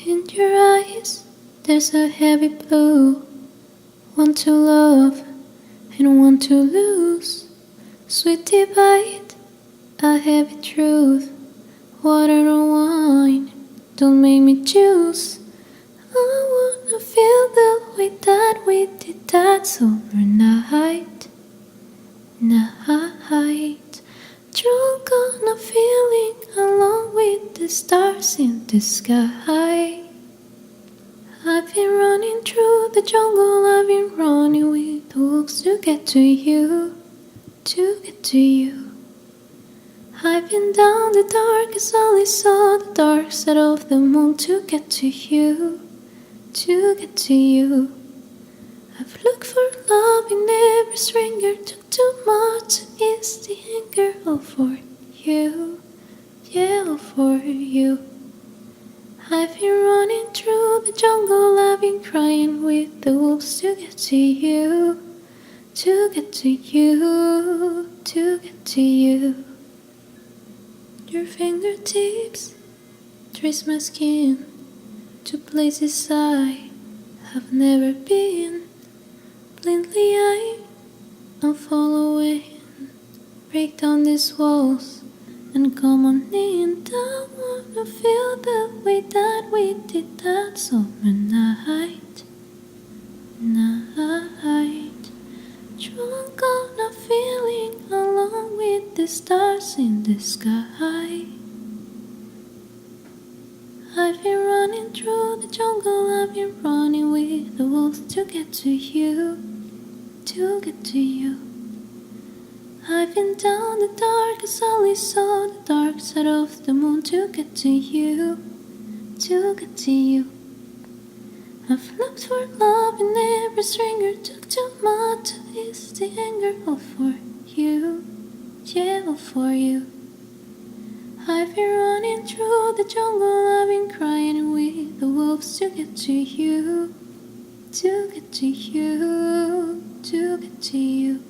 In your eyes, there's a heavy blue. One to love and one to lose. Sweet divide, a heavy truth. Water or wine, don't make me choose. I wanna feel the way that we did that summer night. Drunk on a feeling along with the stars in the sky. I've been running through the jungle, I've been running with the wolves to get to you, to get to you. I've been down the darkest alley, saw the dark side of the moon to get to you, to get to you. I've looked for love in every stranger, took too much to ease the anger. All for you, yeah, all for you. I've been running through the jungle, I've been crying with the wolves to get to you, to get to you, to get to you. Your fingertips trace my skin to places I have never been. Blindly I'm following, break down these walls and come on in. I wanna feel the way that we did that summer night. Drunk on a feeling along with the stars in the sky. I've been running through the jungle, I've been running with the wolves to get to you, to get to you. I've been down the darkest alley, saw the dark side of the moon to get to you, to get to you. I've looked for love in every stranger, took too much to ease the anger. All for you, yeah, all for you. I've been running through the jungle, I've been crying with the wolves to get to you, to get to you, to get to you.